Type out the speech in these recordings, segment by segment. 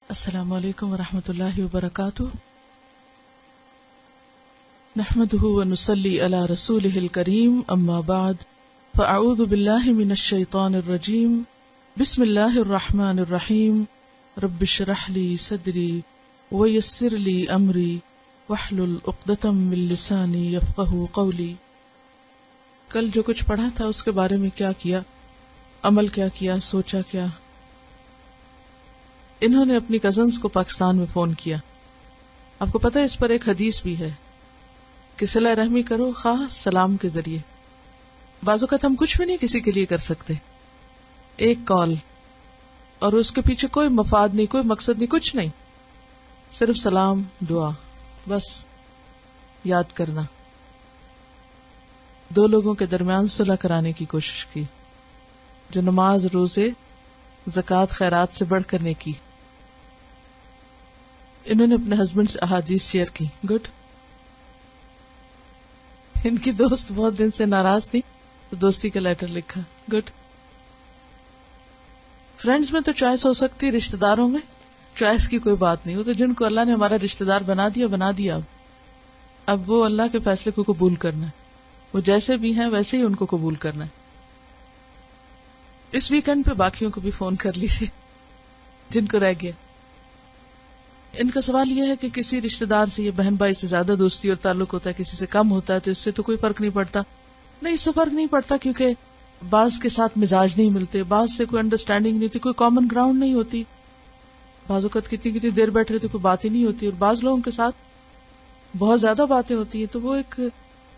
السلام علیکم ورحمۃ اللہ وبرکاتہ. نحمده ونصلی علی رسولہ الکریم اما بعد فاعوذ باللہ من الشیطان الرجیم بسم اللہ الرحمن الرحیم رب اشرح لی صدری ویسر لی امری واحلل عقدۃ من لسانی یفقهوا قولی. کل جو کچھ پڑھا تھا اس کے بارے میں کیا کیا، عمل کیا کیا، سوچا کیا. انہوں نے اپنی کزنز کو پاکستان میں فون کیا. آپ کو پتہ ہے اس پر ایک حدیث بھی ہے کہ صلہ رحمی کرو خواہ سلام کے ذریعے. بعض اوقات ہم کچھ بھی نہیں کسی کے لیے کر سکتے، ایک کال اور اس کے پیچھے کوئی مفاد نہیں، کوئی مقصد نہیں، کچھ نہیں، صرف سلام، دعا، بس یاد کرنا. دو لوگوں کے درمیان صلح کرانے کی کوشش کی، جو نماز، روزے، زکوٰۃ، خیرات سے بڑھ کر نیکی. انہوں نے اپنے ہسبینڈ سے احادیث شیئر کی. گڈ. ان کی دوست بہت دن سے ناراض تھی تو دوستی کا لیٹر لکھا. گڈ. فرینڈز میں تو چوائس ہو سکتی، رشتہ داروں میں چوائس کی کوئی بات نہیں. وہ تو جن کو اللہ نے ہمارا رشتہ دار بنا دیا. اب وہ اللہ کے فیصلے کو قبول کرنا ہے. وہ جیسے بھی ہیں ویسے ہی ان کو قبول کرنا ہے. اس ویکنڈ پہ باقیوں کو بھی فون کر لیجیے جن کو رہ گیا. ان کا سوال یہ ہے کہ کسی رشتہ دار سے، یہ بہن بھائی سے زیادہ دوستی اور تعلق ہوتا ہے، کسی سے کم ہوتا ہے، تو اس سے تو کوئی فرق نہیں پڑتا. نہیں، اس سے فرق نہیں پڑتا، کیونکہ بعض کے ساتھ مزاج نہیں ملتے، بعض سے کوئی انڈرسٹینڈنگ نہیں ہوتی، کوئی کامن گراؤنڈ نہیں ہوتی. بعض اوقات کتنی دیر بیٹھ رہے تو کوئی بات ہی نہیں ہوتی، اور بعض لوگوں کے ساتھ بہت زیادہ باتیں ہوتی ہیں. تو وہ ایک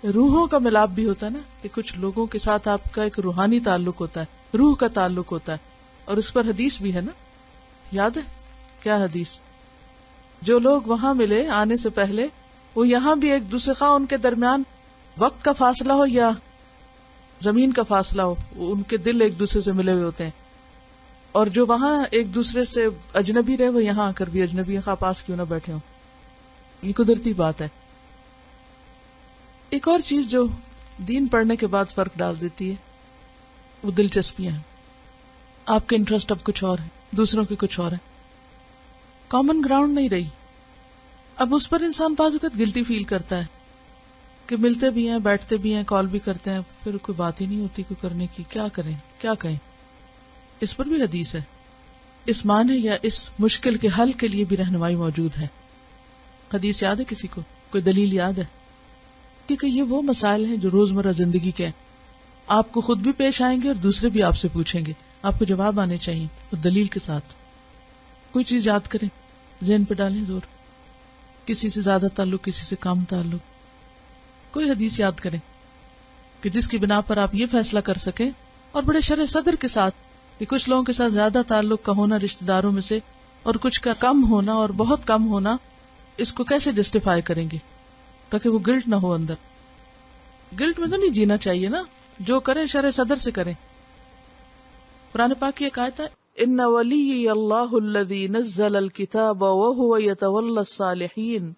روحوں کا ملاپ بھی ہوتا ہے نا، کہ کچھ لوگوں کے ساتھ آپ کا ایک روحانی تعلق ہوتا ہے، روح کا تعلق ہوتا ہے. اور اس پر حدیث بھی ہے نا، یاد ہے کیا حدیث؟ جو لوگ وہاں ملے آنے سے پہلے، وہ یہاں بھی ایک دوسرے، خواہ ان کے درمیان وقت کا فاصلہ ہو یا زمین کا فاصلہ ہو، ان کے دل ایک دوسرے سے ملے ہوئے ہوتے ہیں. اور جو وہاں ایک دوسرے سے اجنبی رہے، وہ یہاں آ کر بھی اجنبی ہیں، خواہ پاس کیوں نہ بیٹھے ہوں. یہ قدرتی بات ہے. ایک اور چیز جو دین پڑھنے کے بعد فرق ڈال دیتی ہے، وہ دلچسپیاں ہیں. آپ کے انٹرسٹ اب کچھ اور ہے، دوسروں کے کچھ اور ہے، کامن گراؤنڈ نہیں رہی. اب اس پر انسان بعض اوقات گلٹی فیل کرتا ہے کہ ملتے بھی ہیں، بیٹھتے بھی ہیں، کال بھی کرتے ہیں، پھر کوئی بات ہی نہیں ہوتی کوئی کرنے کی. کیا کریں، کیا کہیں؟ اس پر بھی حدیث ہے. اس معنی یا اس مشکل کے حل کے لیے بھی رہنمائی موجود ہے. حدیث یاد ہے کسی کو؟ کوئی دلیل یاد ہے؟ کیونکہ یہ وہ مسائل ہیں جو روزمرہ زندگی کے ہیں، آپ کو خود بھی پیش آئیں گے اور دوسرے بھی آپ سے پوچھیں گے. آپ کو جواب آنے چاہیے اور دلیل کے ساتھ. کوئی چیز یاد کریں، ذہن پہ ڈالیں زور. کسی سے زیادہ تعلق، کسی سے کم تعلق. کوئی حدیث یاد کریں کہ جس کی بنا پر آپ یہ فیصلہ کر سکیں، اور بڑے شرح صدر کے ساتھ، کہ کچھ لوگوں کے ساتھ زیادہ تعلق کا ہونا رشتہ داروں میں سے، اور کچھ کا کم ہونا اور بہت کم ہونا، اس کو کیسے جسٹیفائی کریں گے تاکہ وہ گلٹ نہ ہو اندر. گلٹ میں تو نہیں جینا چاہیے نا، جو کریں شرح صدر سے کریں. قرآن پاک کی ایک آیت ہے، ان ولی اللہ الذی نزل الکتاب وہو یتولی الصالحین.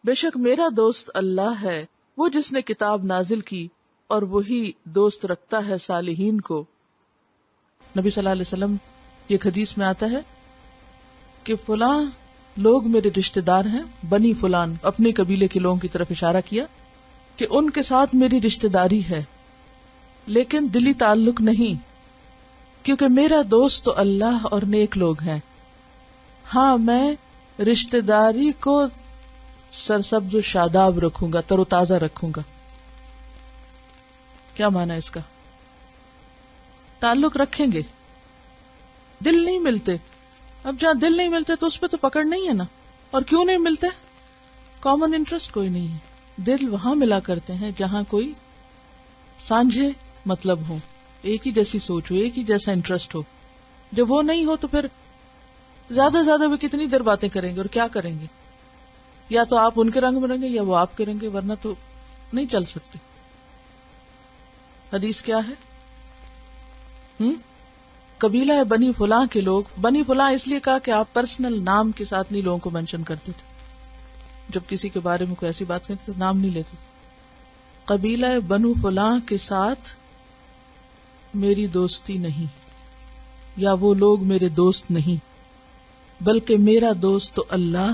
بے شک میرا دوست اللہ ہے، وہ جس نے کتاب نازل کی اور وہی دوست رکھتا ہے صالحین کو. نبی صلی اللہ علیہ وسلم یہ ایک حدیث میں آتا ہے کہ فلاں لوگ میرے رشتہ دار ہیں، بنی فلان، اپنے قبیلے کے لوگوں کی طرف اشارہ کیا کہ ان کے ساتھ میری رشتہ داری ہے لیکن دلی تعلق نہیں، کیونکہ میرا دوست تو اللہ اور نیک لوگ ہیں. ہاں، میں رشتہ داری کو سرسبز و شاداب رکھوں گا، تر و تازہ رکھوں گا. کیا معنی اس کا؟ تعلق رکھیں گے، دل نہیں ملتے. اب جہاں دل نہیں ملتے تو اس پہ تو پکڑ نہیں ہے نا. اور کیوں نہیں ملتے؟ کامن انٹرسٹ کوئی نہیں ہے. دل وہاں ملا کرتے ہیں جہاں کوئی سانجھے مطلب ہو، ایک ہی جیسی سوچ ہو، ایک ہی جیسا انٹرسٹ ہو. جب وہ نہیں ہو تو پھر زیادہ سے زیادہ بھی کتنی دیر باتیں کریں گے اور کیا کریں گے؟ یا تو آپ ان کے رنگ میں رہیں گے یا وہ آپ کے رنگ، ورنہ تو نہیں چل سکتے. حدیث کیا ہے؟ قبیلہ ہے بنی فلاں کے لوگ. بنی فلاں اس لیے کہا کہ آپ پرسنل نام کے ساتھ نہیں لوگوں کو مینشن کرتے تھے. جب کسی کے بارے میں کوئی ایسی بات کرتے تو نام نہیں لیتے. قبیلہ بنو فلاں کے ساتھ میری دوستی نہیں، یا وہ لوگ میرے دوست نہیں. بلکہ میرا دوست تو اللہ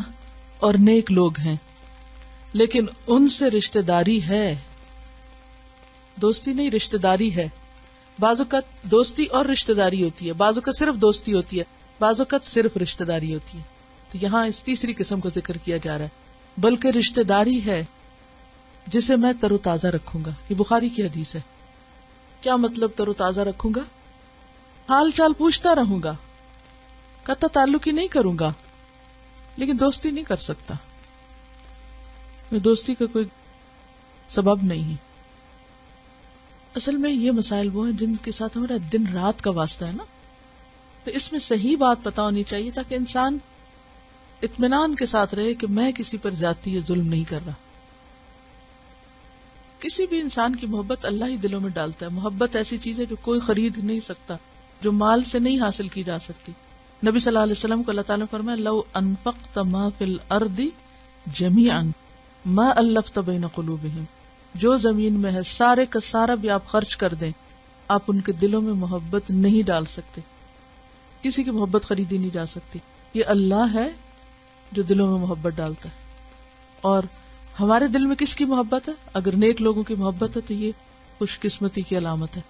اور نیک لوگ ہیں، لیکن ان سے رشتہ داری ہے، دوستی نہیں رشتہ داری ہے۔ بعض اوقات دوستی اور رشتہ داری ہوتی ہے، بعض اوقات صرف دوستی ہوتی ہے، بعض اوقات صرف رشتہ داری ہوتی ہے۔ تو یہاں اس تیسری قسم کا ذکر کیا جا رہا ہے، بلکہ رشتہ داری ہے جسے میں تر و تازہ رکھوں گا۔ یہ بخاری کی حدیث ہے۔ کیا مطلب تر و تازہ رکھوں گا؟ حال چال پوچھتا رہوں گا، قطع تعلق ہی نہیں کروں گا، لیکن دوستی نہیں کر سکتا، میں دوستی کا کوئی سبب نہیں ہے۔ اصل میں یہ مسائل وہ ہیں جن کے ساتھ ہمارا دن رات کا واسطہ ہے نا، تو اس میں صحیح بات پتہ ہونی چاہیے تاکہ انسان اطمینان کے ساتھ رہے کہ میں کسی پر زیادتی یا ظلم نہیں کر رہا۔ کسی بھی انسان کی محبت اللہ ہی دلوں میں ڈالتا ہے۔ محبت ایسی چیز ہے جو کوئی خرید نہیں سکتا، جو مال سے نہیں حاصل کی جا سکتی۔ نبی صلی اللہ علیہ وسلم کو اللہ تعالیٰ نے فرمایا لو انفقت ما فی الارض جمیعا ما الفت بین قلوبہم، جو زمین میں ہے سارے کا سارا بھی آپ خرچ کر دیں، آپ ان کے دلوں میں محبت نہیں ڈال سکتے، کسی کی محبت خریدی نہیں جا سکتی۔ یہ اللہ ہے جو دلوں میں محبت ڈالتا ہے۔ اور ہمارے دل میں کس کی محبت ہے؟ اگر نیک لوگوں کی محبت ہے تو یہ خوش قسمتی کی علامت ہے،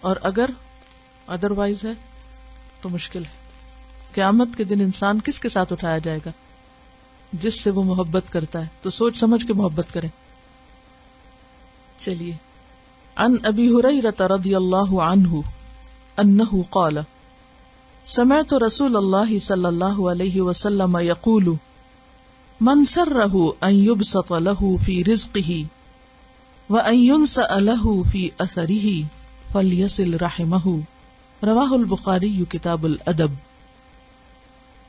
اور اگر ادروائز ہے تو مشکل ہے۔ قیامت کے دن انسان کس کے ساتھ اٹھایا جائے گا؟ جس سے وہ محبت کرتا ہے، تو سوچ سمجھ کے محبت کریں۔ چلیے، عن ابی ہریرہ رضی اللہ عنہ انہ قال سمعت رسول اللہ صلی اللہ علیہ وسلم یقول من سرہ ان یبسط له فی رزقہ وان ینسأ له فی اثرہ فلیصل رحمہ، رواہ البخاری کتاب الادب۔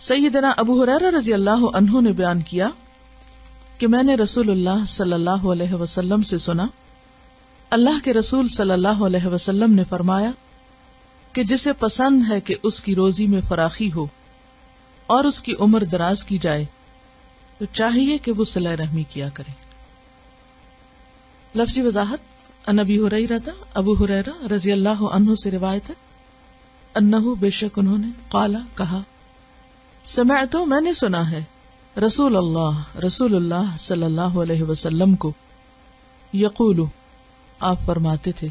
سیدنا ابو ہریرہ رضی اللہ عنہ نے بیان کیا کہ میں نے رسول اللہ صلی اللہ علیہ وسلم سے سنا، اللہ کے رسول صلی اللہ علیہ وسلم نے فرمایا کہ جسے پسند ہے کہ اس کی روزی میں فراخی ہو اور اس کی عمر دراز کی جائے تو چاہیے کہ وہ صلہ رحمی کیا کرے۔ لفظی وضاحت، ان ابی ہریرہ، ابو ہریرہ رضی اللہ عنہ سے روایت ہے، انہ بے شک انہوں نے، قال کہا، سمعت میں نے سنا ہے، رسول اللہ صلی اللہ علیہ وسلم کو، یقول آپ فرماتے تھے،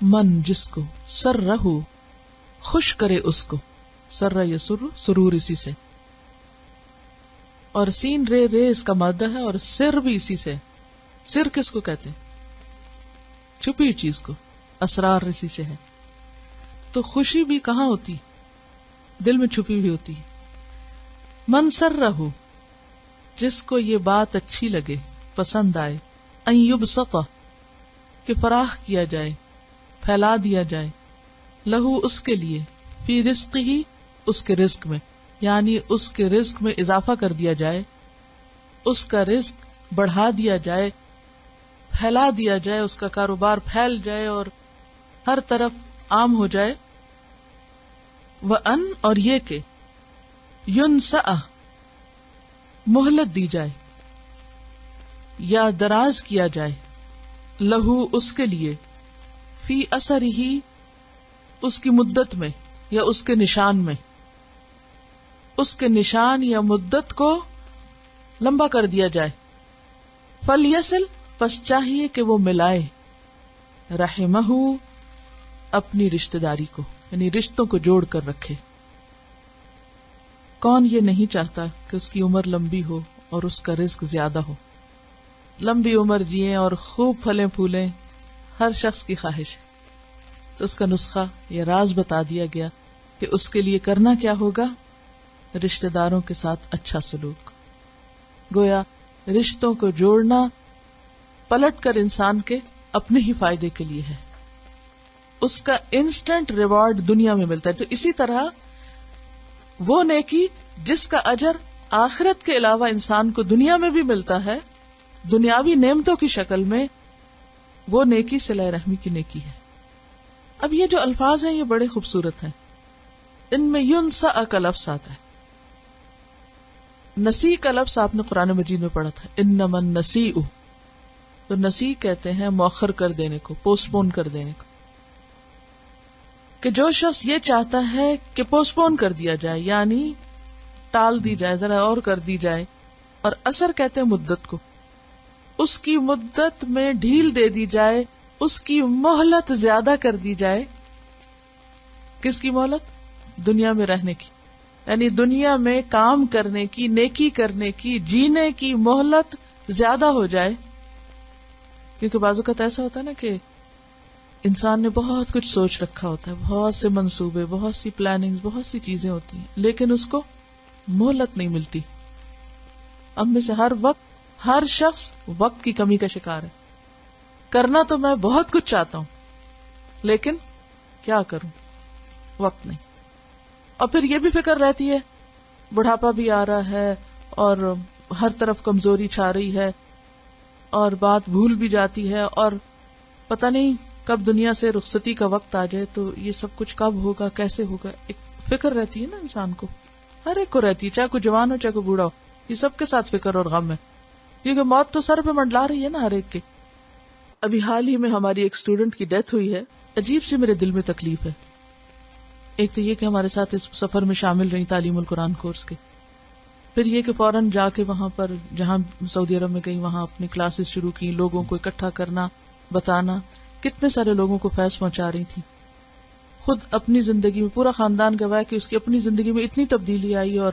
من جس کو، سرہ خوش کرے اس کو، سرہ یسر سرور اسی سے، اور سین رے اس کا مادہ ہے، اور سر بھی اسی سے۔ سر کس کو کہتے ہیں؟ چھپی ہوئی چیز کو، اسرار اسی سے ہے۔ تو خوشی بھی کہاں ہوتی؟ دل میں چھپی ہوئی ہوتی۔ من سرہ جس کو یہ بات اچھی لگے، پسند آئے، ان یبسط کہ فراخ کیا جائے، پھیلا دیا جائے، لہو اس کے لیے، فی رزق ہی اس کے رزق میں، یعنی اس کے رزق میں اضافہ کر دیا جائے، اس کا رزق بڑھا دیا جائے، پھیلا دیا جائے، اس کا کاروبار پھیل جائے اور ہر طرف عام ہو جائے۔ وَأَن اور یہ کہ يُنْسَأَ مہلت دی جائے یا دراز کیا جائے، لہو اس کے لیے، فی اثر ہی اس کی مدت میں یا اس کے نشان میں، اس کے نشان یا مدت کو لمبا کر دیا جائے۔ فلیصل پس چاہیے کہ وہ ملائے، رحمہ اپنی رشتہ داری کو، یعنی رشتوں کو جوڑ کر رکھے۔ کون یہ نہیں چاہتا کہ اس کی عمر لمبی ہو اور اس کا رزق زیادہ ہو؟ لمبی عمر جیے اور خوب پھلیں پھولیں ہر شخص کی خواہش ہے۔ تو اس کا نسخہ یا راز بتا دیا گیا کہ اس کے لیے کرنا کیا ہوگا؟ رشتہ داروں کے ساتھ اچھا سلوک۔ گویا رشتوں کو جوڑنا پلٹ کر انسان کے اپنے ہی فائدے کے لیے ہے، اس کا انسٹنٹ ریوارڈ دنیا میں ملتا ہے۔ تو اسی طرح وہ نیکی جس کا اجر آخرت کے علاوہ انسان کو دنیا میں بھی ملتا ہے، دنیاوی نعمتوں کی شکل میں، وہ نیکی صلہ رحمی کی نیکی ہے۔ اب یہ جو الفاظ ہیں یہ بڑے خوبصورت ہیں، ان میں ينسأ کا لفظ آتا ہے، نسی کا لفظ آپ نے قرآن مجید میں پڑھا تھا، انما النسیء، تو نسی کہتے ہیں مؤخر کر دینے کو، پوسٹ پون کر دینے کو، کہ جو شخص یہ چاہتا ہے کہ پوسٹ پون کر دیا جائے، یعنی ٹال دی جائے، ذرا اور کر دی جائے. اور اثر کہتے ہیں مدت کو. اس کی مدت میں ڈھیل دے دی جائے، اس کی مہلت زیادہ کر دی جائے. کس کی مہلت؟ دنیا میں رہنے کی، یعنی دنیا میں کام کرنے کی، نیکی کرنے کی، جینے کی مہلت زیادہ ہو جائے. کیونکہ بعض اوقات ایسا ہوتا ہے نا کہ انسان نے بہت کچھ سوچ رکھا ہوتا ہے، بہت سے منصوبے، بہت سی پلاننگز، بہت سی چیزیں ہوتی ہیں، لیکن اس کو مہلت نہیں ملتی. اب میں سے ہر شخص وقت کی کمی کا شکار ہے. کرنا تو میں بہت کچھ چاہتا ہوں، لیکن کیا کروں؟ وقت نہیں. اور پھر یہ بھی فکر رہتی ہے بڑھاپا بھی آ رہا ہے اور ہر طرف کمزوری چھا رہی ہے اور بات بھول بھی جاتی ہے اور پتہ نہیں کب دنیا سے رخصتی کا وقت آ جائے، تو یہ سب کچھ کب ہوگا، کیسے ہوگا. ایک فکر رہتی ہے نا انسان کو، ہر ایک کو رہتی ہے، چاہے کوئی جوان ہو چاہے کوئی بوڑھا ہو. یہ سب کے ساتھ فکر اور غم ہے، کیونکہ موت تو سر پہ منڈلا رہی ہے نا ہر ایک کے. ابھی حال ہی میں ہماری ایک اسٹوڈنٹ کی ڈیتھ ہوئی ہے. عجیب سی میرے دل میں تکلیف ہے. ایک تو یہ کہ ہمارے ساتھ اس سفر میں شامل رہی تعلیم القرآن کورس کے، پھر یہ کہ فوراً جا کے وہاں پر جہاں سعودی عرب میں گئی وہاں اپنی کلاسز شروع کی، لوگوں کو اکٹھا کرنا، بتانا، کتنے سارے لوگوں کو فیض پہنچا رہی تھی. خود اپنی زندگی میں پورا خاندان گواہ کہ اس کی اپنی زندگی میں اتنی تبدیلی آئی اور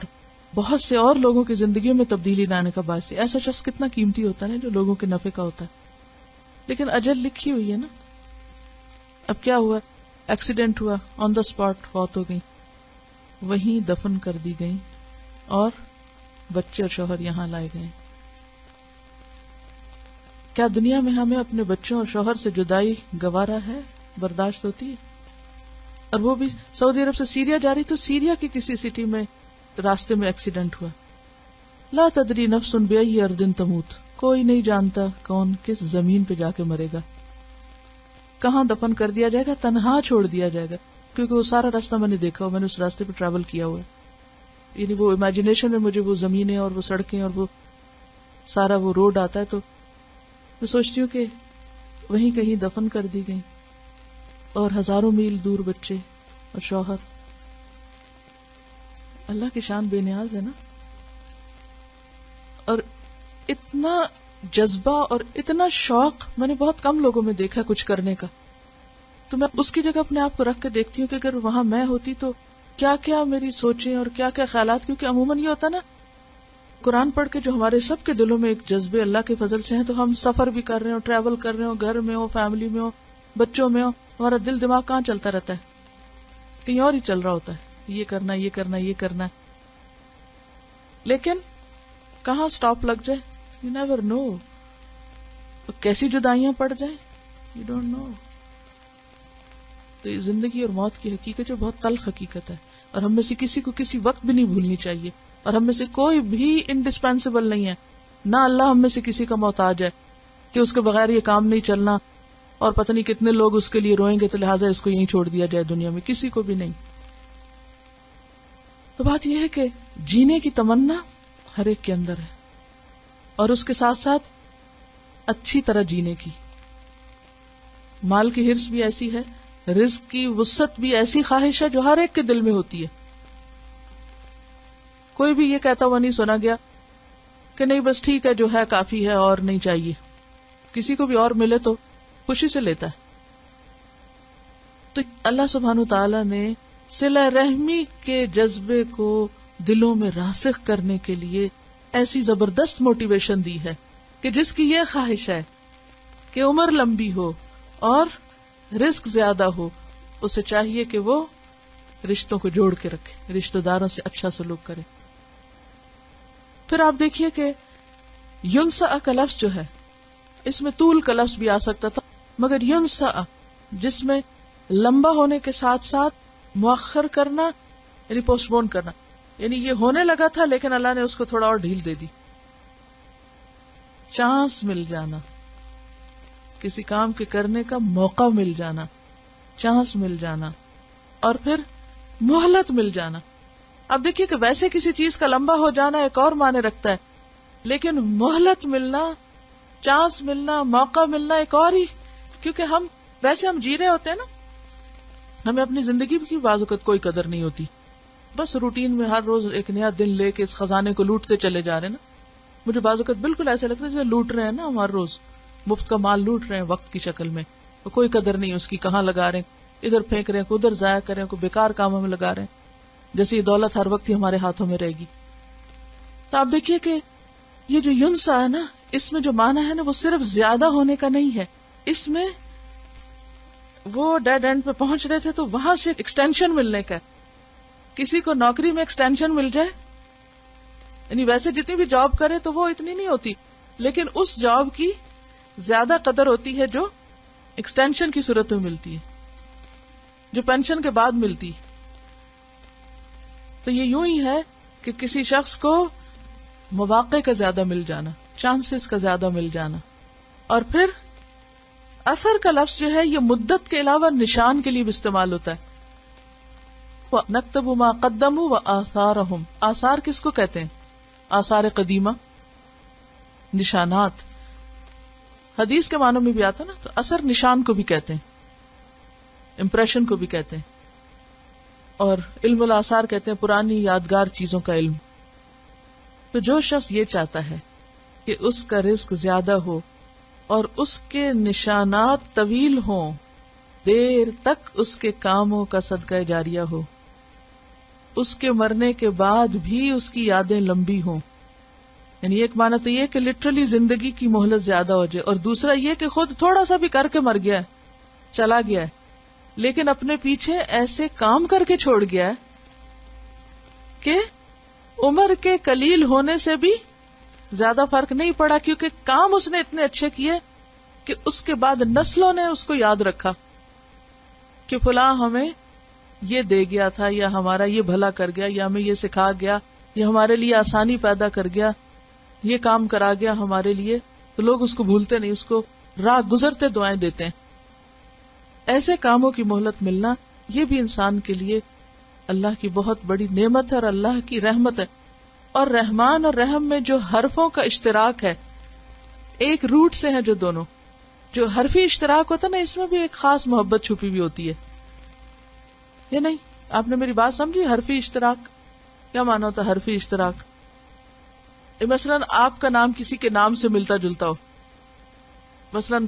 بہت سے اور لوگوں کی زندگیوں میں تبدیلی لانے کا باعث ہے. ایسا شخص کتنا قیمتی ہوتا ہے جو لوگوں کے نفع کا ہوتا ہے. لیکن اجل لکھی ہوئی ہے نا. اب کیا ہوا؟ ایکسیڈنٹ ہوا، آن دا اسپاٹ فوت ہو گئی، وہیں دفن کر دی گئی اور بچے اور شوہر یہاں لائے گئے. کیا دنیا میں ہمیں اپنے بچوں اور شوہر سے جدائی گوارا ہے، برداشت ہوتی ہے؟ اور وہ بھی سعودی عرب سے سیریا جا رہی، تو سیریا کی کسی سٹی میں راستے میں ایکسیڈنٹ ہوا. لا تدری نفس بأی ارض تموت، کوئی نہیں جانتا کون کس زمین پہ جا کے مرے گا، کہاں دفن کر دیا جائے گا، تنہا چھوڑ دیا جائے گا. کیونکہ وہ سارا راستہ میں نے دیکھا ہوا، میں نے اس راستے پہ ٹریول کیا ہوا ہے. یعنی وہ امیجنیشن میں مجھے وہ زمینیں اور وہ سڑکیں اور وہ سارا وہ روڈ آتا ہے، تو میں سوچتی ہوں کہ وہیں کہیں دفن کر دی گئی اور ہزاروں میل دور بچے اور شوہر. اللہ کی شان بے نیاز ہے نا. اور اتنا جذبہ اور اتنا شوق میں نے بہت کم لوگوں میں دیکھا کچھ کرنے کا. تو میں اس کی جگہ اپنے آپ کو رکھ کے دیکھتی ہوں کہ اگر وہاں میں ہوتی تو کیا کیا میری سوچیں اور کیا کیا خیالات. کیونکہ عموماً یہ ہوتا نا قرآن پڑھ کے جو ہمارے سب کے دلوں میں ایک جذبے اللہ کے فضل سے ہیں، تو ہم سفر بھی کر رہے ہو، ٹریول کر رہے ہو، گھر میں ہو، فیملی میں ہو، بچوں میں ہو، ہمارا دل دماغ کہاں چلتا رہتا ہے؟ کہیں اور ہی چل رہا ہوتا ہے، یہ کرنا یہ کرنا یہ کرنا. لیکن کہاں سٹاپ لگ جائے، یو نیور نو. کیسی جدائیاں پڑ جائیں، یو ڈونٹ نو. تو یہ زندگی اور موت کی حقیقت جو بہت تلخ حقیقت ہے، اور ہم میں سے کسی کو کسی وقت بھی نہیں بھولنی چاہیے. اور ہم میں سے کوئی بھی انڈسپینسیبل نہیں ہے، نہ اللہ ہم میں سے کسی کا محتاج ہے کہ اس کے بغیر یہ کام نہیں چلنا، اور پتہ نہیں کتنے لوگ اس کے لیے روئیں گے تو لہٰذا اس کو یہیں چھوڑ دیا جائے دنیا میں. کسی کو بھی نہیں. تو بات یہ ہے کہ جینے کی تمنا ہر ایک کے اندر ہے، اور اس کے ساتھ ساتھ اچھی طرح جینے کی. مال کی ہرس بھی ایسی ہے، رزق کی وسعت بھی ایسی خواہش ہے جو ہر ایک کے دل میں ہوتی ہے. کوئی بھی یہ کہتا ہوا نہیں سنا گیا کہ نہیں بس ٹھیک ہے جو ہے کافی ہے اور نہیں چاہیے. کسی کو بھی اور ملے تو خوشی سے لیتا ہے. تو اللہ سبحانہ وتعالی نے صلہ رحمی کے جذبے کو دلوں میں راسخ کرنے کے لیے ایسی زبردست موٹیویشن دی ہے کہ جس کی یہ خواہش ہے کہ عمر لمبی ہو اور رزق زیادہ ہو، اسے چاہیے کہ وہ رشتوں کو جوڑ کے رکھے، رشتہ داروں سے اچھا سلوک کرے. پھر آپ دیکھیے کہ ینسا کا لفظ جو ہے، اس میں طول کا لفظ بھی آ سکتا تھا، مگر ینسا جس میں لمبا ہونے کے ساتھ ساتھ مؤخر کرنا یعنی پوسٹ پون کرنا، یعنی یہ ہونے لگا تھا لیکن اللہ نے اس کو تھوڑا اور ڈھیل دے دی. چانس مل جانا، کسی کام کے کرنے کا موقع مل جانا، چانس مل جانا، اور پھر مہلت مل جانا. اب دیکھیے کہ ویسے کسی چیز کا لمبا ہو جانا ایک اور معنی رکھتا ہے، لیکن مہلت ملنا، چانس ملنا، موقع ملنا ایک اور ہی. کیونکہ ہم ویسے ہم جی رہے ہوتے ہیں نا، ہمیں اپنی زندگی کی بعض اوقات کوئی قدر نہیں ہوتی، بس روٹین میں ہر روز ایک نیا دن لے کے اس خزانے کو لوٹتے چلے جا رہے ہیں نا. مجھے بعض اوقات بالکل ایسا لگتا ہے جیسے لوٹ رہے ہیں نا ہم ہر روز مفت کا مال لوٹ رہے ہیں وقت کی شکل میں. کوئی قدر نہیں اس کی, کہاں لگا رہے ہیں, ادھر پھینک رہے ہیں, ادھر ضائع کر رہے ہیں, کوئی بیکار کاموں میں لگا رہے ہیں, جیسے یہ دولت ہر وقت ہی ہمارے ہاتھوں میں رہے گی. تو آپ دیکھیے کہ یہ جو یونسا ہے نا, اس میں جو معنی ہے نا وہ صرف زیادہ ہونے کا نہیں ہے. اس میں وہ ڈیڈ اینڈ پہ پہنچ رہے تھے تو وہاں سے ایکسٹینشن ملنے کا. کسی کو نوکری میں ایکسٹینشن مل جائے, یعنی ویسے جتنی بھی جاب کرے تو وہ اتنی نہیں ہوتی, لیکن اس جاب کی زیادہ قدر ہوتی ہے جو ایکسٹینشن کی صورت میں ملتی ہے, جو پینشن کے بعد ملتی. تو یہ یوں ہی ہے کہ کسی شخص کو مواقع کا زیادہ مل جانا, چانسز کا زیادہ مل جانا. اور پھر اثر کا لفظ جو ہے یہ مدت کے علاوہ نشان کے لیے بھی استعمال ہوتا ہے. نَكْتَبُ مَا قَدَّمُوا وَآثَارَهُمْ. آثار کس کو کہتے ہیں؟ آثار قدیمہ, نشانات. حدیث کے معنوں میں بھی آتا نا, تو اثر نشان کو بھی کہتے ہیں, امپریشن کو بھی کہتے ہیں. اور علم الاثار کہتے ہیں پرانی یادگار چیزوں کا علم. تو جو شخص یہ چاہتا ہے کہ اس کا رزق زیادہ ہو اور اس کے نشانات طویل ہوں, دیر تک اس کے کاموں کا صدقہ جاریہ ہو, اس کے مرنے کے بعد بھی اس کی یادیں لمبی ہوں. یعنی ایک معنی تو یہ کہ لٹرلی زندگی کی مہلت زیادہ ہو جائے, اور دوسرا یہ کہ خود تھوڑا سا بھی کر کے مر گیا ہے, چلا گیا ہے, لیکن اپنے پیچھے ایسے کام کر کے چھوڑ گیا ہے کہ عمر کے قلیل ہونے سے بھی زیادہ فرق نہیں پڑا, کیونکہ کام اس نے اتنے اچھے کیے کہ اس کے بعد نسلوں نے اس کو یاد رکھا کہ فلاں ہمیں یہ دے گیا تھا, یا ہمارا یہ بھلا کر گیا, یا ہمیں یہ سکھا گیا, یا ہمارے لیے آسانی پیدا کر گیا, یہ کام کرا گیا ہمارے لیے. تو لوگ اس کو بھولتے نہیں, اس کو راہ گزرتے دعائیں دیتے ہیں. ایسے کاموں کی مہلت ملنا یہ بھی انسان کے لیے اللہ کی بہت بڑی نعمت ہے اور اللہ کی رحمت ہے. اور رحمان اور رحم میں جو حرفوں کا اشتراک ہے, ایک روٹ سے ہیں جو دونوں, جو حرفی اشتراک ہوتا ہے نا, اس میں بھی ایک خاص محبت چھپی ہوئی ہوتی ہے. یہ نہیں, آپ نے میری بات سمجھی؟ حرفی اشتراک کیا معنی ہوتا ہے؟ حرفی اشتراک مثلا آپ کا نام کسی کے نام سے ملتا جلتا ہو. مثلا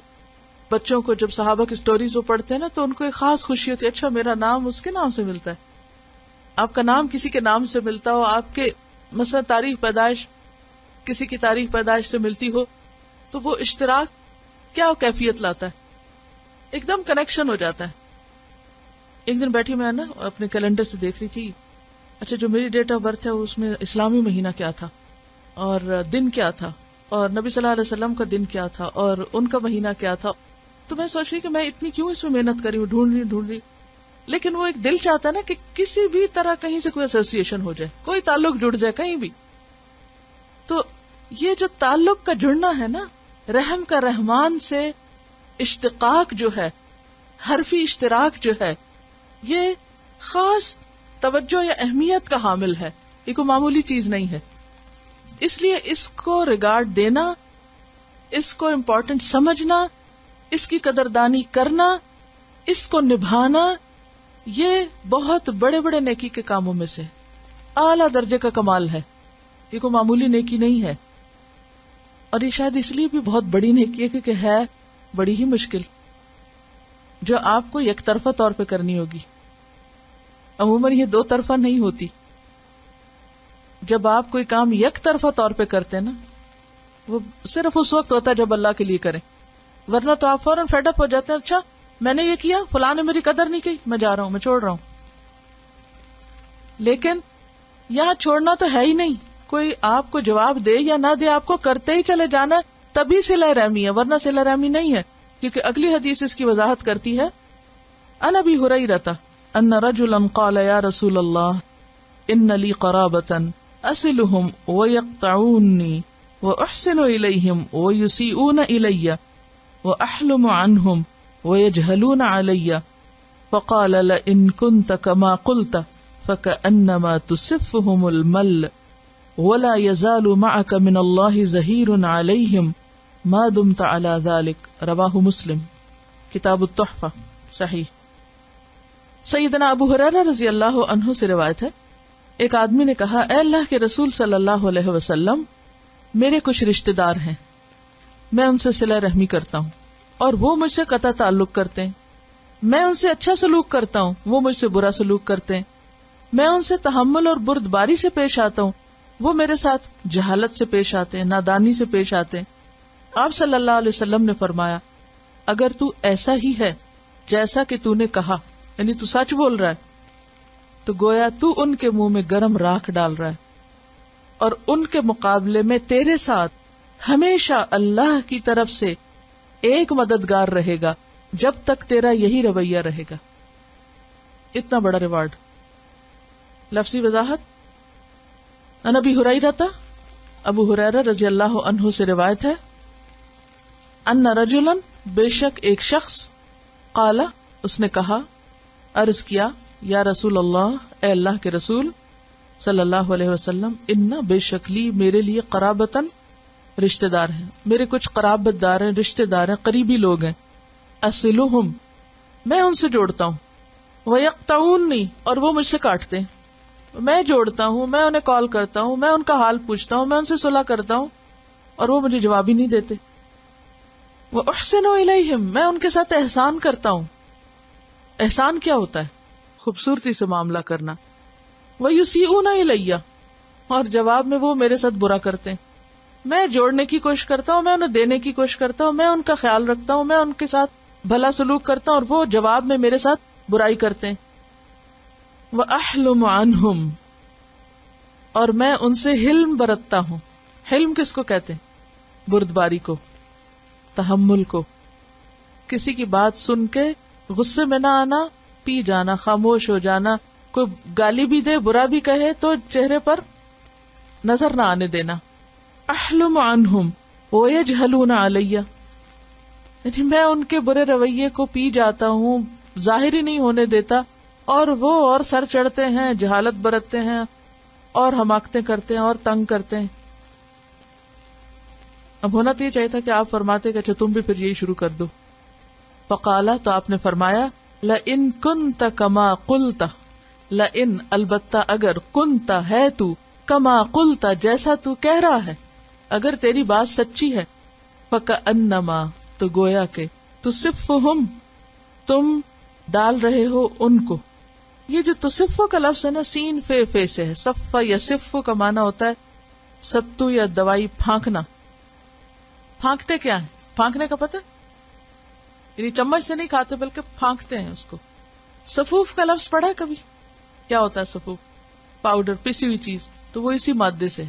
بچوں کو جب صحابہ کی سٹوریز وہ پڑھتے ہیں نا تو ان کو ایک خاص خوشی ہوتی ہے, اچھا میرا نام اس کے نام سے ملتا ہے. آپ کا نام کسی کے نام سے ملتا ہو, آپ کے مثلا تاریخ پیدائش کسی کی تاریخ پیدائش سے ملتی ہو, تو وہ اشتراک کیا کیفیت لاتا ہے, ایک دم کنیکشن ہو جاتا ہے. ایک دن بیٹھی میں نا اپنے کیلنڈر سے دیکھ رہی تھی, اچھا جو میری ڈیٹ آف برتھ ہے اس میں اسلامی مہینہ کیا تھا اور دن کیا تھا, اور نبی صلی اللہ علیہ وسلم کا دن کیا تھا, اور ان کا مہینہ کیا تھا. تو میں سوچ رہی کہ میں اتنی کیوں اس میں محنت کری ہوں, ڈھونڈ رہی, لیکن وہ ایک دل چاہتا ہے نا کہ کسی بھی طرح کہیں سے کوئی ایسوسیشن ہو جائے, کوئی تعلق جڑ جائے کہیں بھی. تو یہ جو تعلق کا جڑنا ہے نا, رحم کا رحمان سے اشتقاق جو ہے, حرفی اشتراک جو ہے, یہ خاص توجہ یا اہمیت کا حامل ہے, یہ کوئی معمولی چیز نہیں ہے. اس لیے اس کو ریگارڈ دینا, اس کو امپورٹنٹ سمجھنا, اس کی قدردانی کرنا, اس کو نبھانا, یہ بہت بڑے بڑے نیکی کے کاموں میں سے اعلیٰ درجے کا کمال ہے. یہ کوئی معمولی نیکی نہیں ہے, اور یہ شاید اس لیے بھی بہت بڑی نیکی ہے کیونکہ ہے بڑی ہی مشکل, جو آپ کو یک طرفہ طور پہ کرنی ہوگی. عموماً یہ دو طرفہ نہیں ہوتی. جب آپ کوئی کام یک طرفہ طور پہ کرتے ہیں نا, وہ صرف اس وقت ہوتا ہے جب اللہ کے لیے کریں, ورنہ تو آپ فوراً فیڈ اپ ہو جاتے ہیں, اچھا میں نے یہ کیا, فلاں نے میری قدر نہیں کی, میں جا رہا ہوں, میں چھوڑ رہا ہوں. لیکن یہاں چھوڑنا تو ہے ہی نہیں, کوئی آپ کو جواب دے یا نہ دے, آپ کو کرتے ہی چلے جانا, تبھی صلہ رحمی ہے, ورنہ صلہ رحمی نہیں ہے. کیونکہ اگلی حدیث اس کی وضاحت کرتی ہے. عن ابی ہریرہ ان رجلا قال یا رسول اللہ ان لی قرابۃ اصلهم ويقطعوني واحسن اليهم ويسيئون الي واحلم عنهم ويجهلون علي فقال لئن كنت كما قلت فكأنما تسفهم المل ولا يزال معك من الله ظهير عليهم ما دمت على ذلك رواه مسلم کتاب التحفہ. صحیح. سیدنا ابو ہریرہ رضی اللہ عنہ سے روایت ہے ایک آدمی نے کہا اے اللہ کے رسول صلی اللہ علیہ وسلم، میرے کچھ رشتہ دار ہیں، میں ان سے صلہ رحمی کرتا ہوں اور وہ مجھ سے قطع تعلق کرتے ہیں، میں ان سے اچھا سلوک کرتا ہوں، وہ مجھ سے برا سلوک کرتے ہیں، میں ان سے تحمل اور بردباری سے پیش آتا ہوں، وہ میرے ساتھ جہالت سے پیش آتے ہیں، نادانی سے پیش آتے ہیں۔ آپ صلی اللہ علیہ وسلم نے فرمایا اگر تو ایسا ہی ہے جیسا کہ تو نے کہا، یعنی تو سچ بول رہا ہے، تو گویا تو ان کے منہ میں گرم راکھ ڈال رہا ہے، اور ان کے مقابلے میں تیرے ساتھ ہمیشہ اللہ کی طرف سے ایک مددگار رہے گا جب تک تیرا یہی رویہ رہے گا۔ اتنا بڑا ریوارڈ۔ لفظی وضاحت، عن ابی ہریرہ، ابو ہریرہ رضی اللہ عنہ سے روایت ہے، ان رجلا، بے شک ایک شخص، قال، اس نے کہا، عرض کیا، یا رسول اللہ، اے اللہ کے رسول صلی اللہ علیہ وسلم، ان بے شک لی، میرے لیے، قرابتن، رشتہ دار ہیں، میرے کچھ قرابت دار ہیں، رشتہ دار ہیں، قریبی لوگ ہیں، اصلہم، میں ان سے جوڑتا ہوں، ویقطعونی، اور وہ مجھ سے کاٹتے ہیں، میں جوڑتا ہوں، میں انہیں کال کرتا ہوں، میں ان کا حال پوچھتا ہوں، میں ان سے صلح کرتا ہوں اور وہ مجھے جواب ہی نہیں دیتے، وَأُحْسِنُ إِلَيْهِمْ، میں ان کے ساتھ احسان کرتا ہوں۔ احسان کیا ہوتا ہے؟ خوبصورتی سے معاملہ کرنا۔ وَيُسِيئُونَ إِلَيَّ، اور جواب میں وہ میرے ساتھ برا کرتے ہیں، میں جوڑنے کی کوشش کرتا ہوں، میں انہیں دینے کی کوشش کرتا ہوں، میں ان کا خیال رکھتا ہوں، میں ان کے ساتھ بھلا سلوک کرتا ہوں، اور وہ جواب میں میرے ساتھ برائی کرتے ہیں۔ وَأَحْلُمُ عَنْهُمْ، اور میں ان سے حلم برتتا ہوں۔ حلم کس کو کہتے ہیں؟ بردباری کو، تحمل کو، کسی کی بات سن کے غصے میں نہ آنا، پی جانا، خاموش ہو جانا، کوئی گالی بھی دے، برا بھی کہے تو چہرے پر نظر نہ آنے دینا۔ احلم عنہم ویجہلون علی، یعنی میں ان کے برے رویے کو پی جاتا ہوں، ظاہر ہی نہیں ہونے دیتا، اور وہ اور سر چڑھتے ہیں، جہالت برتتے ہیں اور حماقتیں کرتے ہیں اور تنگ کرتے ہیں۔ اب ہونا تو یہ چاہیے تھا کہ آپ فرماتے کہ اچھا تم بھی پھر یہی شروع کر دو۔ فقالا، تو آپ نے فرمایا، لئن کنت کما قلت، لئن، البتہ اگر، کنت، ہے تو، کما قلت، جیسا تو کہہ رہا ہے، اگر تیری بات سچی ہے، فکأنما، تو گویا کہ، تصفہم، تم ڈال رہے ہو ان کو۔ یہ جو تصفو کا لفظ ہے نا، سین فے سے ہے، صفہ یا صفو کا معنی ہوتا ہے ستو یا دوائی پھانکنا۔ پھانکتے کیا ہے؟ پھانکنے کا پتہ، یعنی چمچ سے نہیں کھاتے بلکہ پھانکتے ہیں اس کو۔ صفوف کا لفظ پڑھا ہے کبھی؟ کیا ہوتا ہے صفوف؟ پاؤڈر، پسی ہوئی چیز، تو وہ اسی مادے سے،